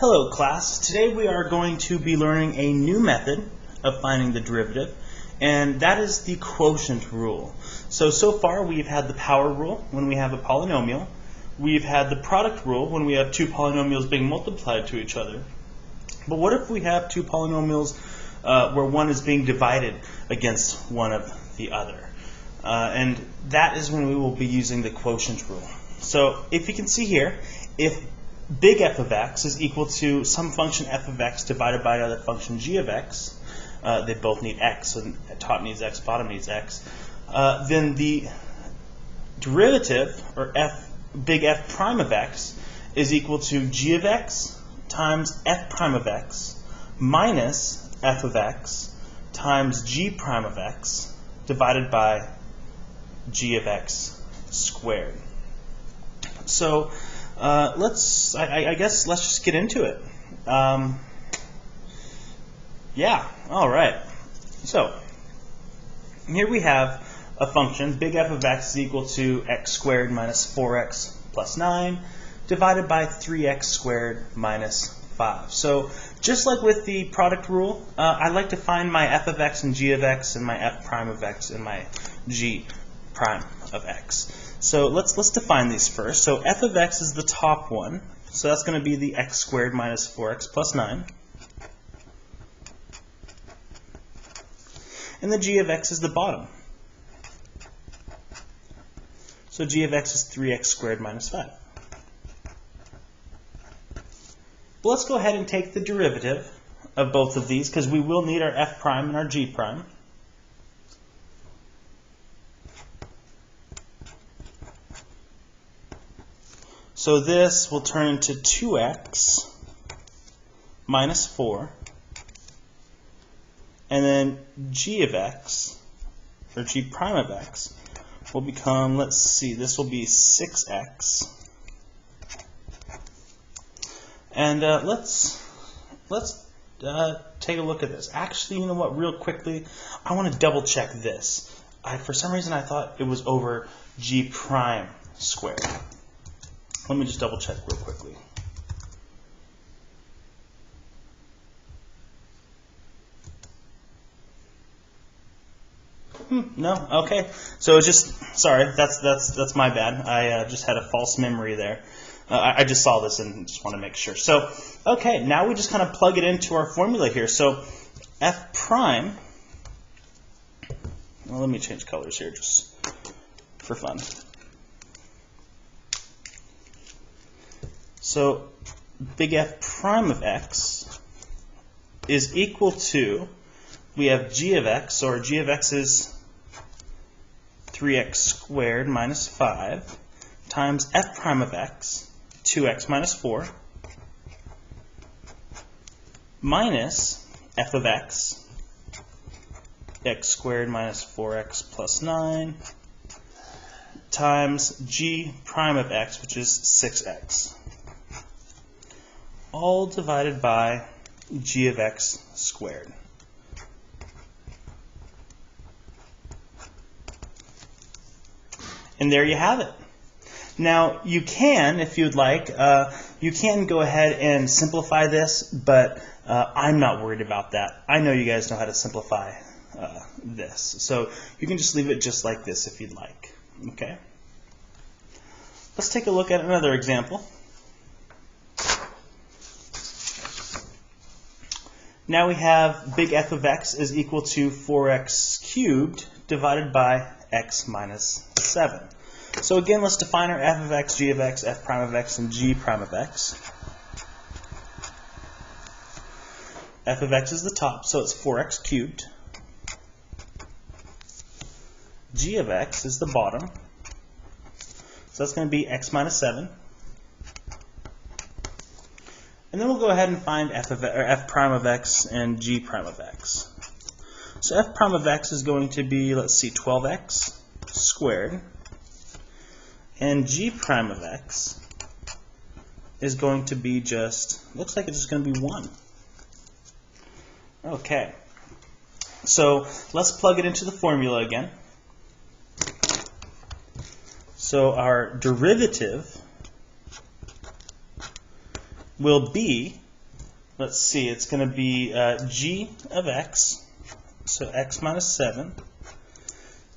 Hello class, today we are going to be learning a new method of finding the derivative, and that is the quotient rule. So far we've had the power rule when we have a polynomial, we've had the product rule when we have two polynomials being multiplied to each other, but what if we have two polynomials where one is being divided against one of the other? And that is when we will be using the quotient rule. So if you can see here, if big F of x is equal to some function f of x divided by another function g of x, they both need x, so top needs x, bottom needs x, then the derivative, or big F prime of x, is equal to g of x times f prime of x minus f of x times g prime of x divided by g of x squared. So I guess let's just get into it. Yeah, all right. So here we have a function, big F of x is equal to x squared minus 4x plus 9 divided by 3x squared minus 5. So just like with the product rule, I like to find my f of x and g of x and my f prime of x and my g prime of x. So let's define these first. So f of x is the top one. So that's going to be the x squared minus 4x plus 9. And the g of x is the bottom. So g of x is 3x squared minus 5. Well, let's go ahead and take the derivative of both of these because we will need our f prime and our g prime. So this will turn into 2x minus 4, and then g of x, or g prime of x, will become, let's see, this will be 6x. And let's take a look at this. Actually, you know what, real quickly, I want to double check this. For some reason I thought it was over g prime squared. Let me just double check real quickly. No? Okay. So it's just, sorry, that's my bad. I just had a false memory there. I just saw this and just want to make sure. So, okay, now we just kind of plug it into our formula here. So f prime, well, let me change colors here just for fun. So big F prime of x is equal to, we have g of x, or g of x is 3x squared minus 5 times f prime of x, 2x minus 4, minus f of x, x squared minus 4x plus 9, times g prime of x, which is 6x. All divided by g of x squared. And there you have it. Now, you can, if you'd like, you can go ahead and simplify this, but I'm not worried about that. I know you guys know how to simplify this. So you can just leave it just like this if you'd like. Okay? Let's take a look at another example. Now we have big F of x is equal to 4x cubed divided by x minus 7. So again, let's define our f of x, g of x, f prime of x, and g prime of x. F of x is the top, so it's 4x cubed. G of x is the bottom, so that's going to be x minus 7. And then we'll go ahead and find f prime of x and g prime of x. So f prime of x is going to be, let's see, 12x squared. And g prime of x is going to be just, looks like it's just going to be 1. Okay. So let's plug it into the formula again. So our derivative will be let's see, it's going to be g of x, so x minus 7,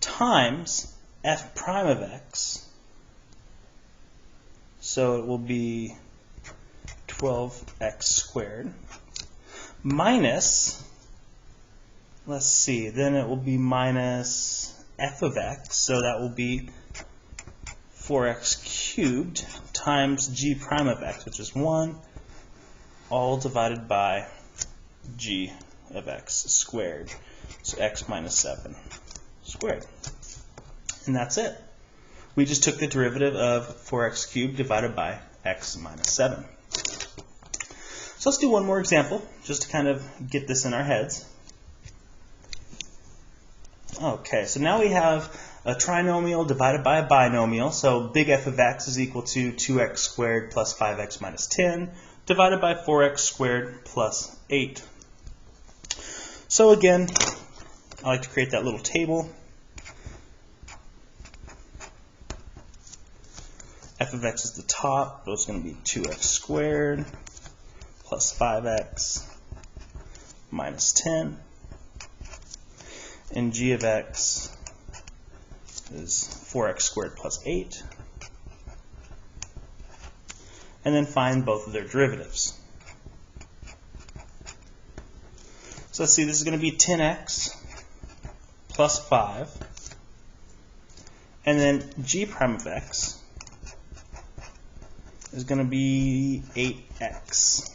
times f prime of x, so it will be 12x squared, minus, let's see, then it will be minus f of x, so that will be 4x cubed times g prime of x, which is 1, all divided by g of x squared, so x minus 7 squared. And that's it. We just took the derivative of 4x cubed divided by x minus 7. So let's do one more example, just to kind of get this in our heads. Okay, so now we have a trinomial divided by a binomial. So big F of x is equal to 2x squared plus 5x minus 10 divided by 4x squared plus 8. So again, I like to create that little table. F of x is the top, so it's going to be 2x squared plus 5x minus 10. And g of x is 4x squared plus 8. And then find both of their derivatives. So let's see, this is going to be 10x plus 5. And then g prime of x is going to be 8x.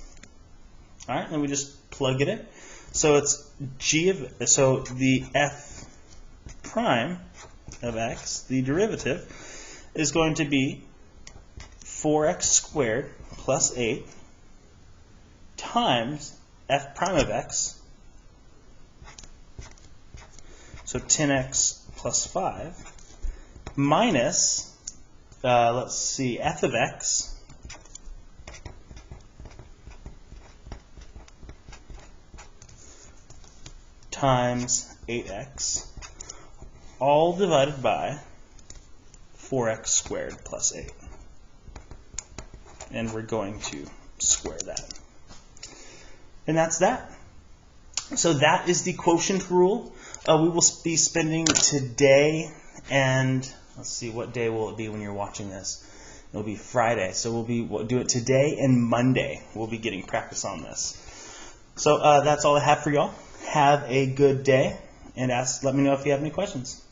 All right, and we just plug it in. So it's so the f prime of x, the derivative, is going to be 4x squared plus 8 times f prime of x, so 10x plus 5, minus, let's see, f of x, times 8x, all divided by 4x squared plus 8. And we're going to square that. And that's that. So that is the quotient rule. We will be spending today and, let's see, what day will it be when you're watching this? It'll be Friday. So we'll do it today and Monday. We'll be getting practice on this. So that's all I have for y'all. Have a good day, and let me know if you have any questions.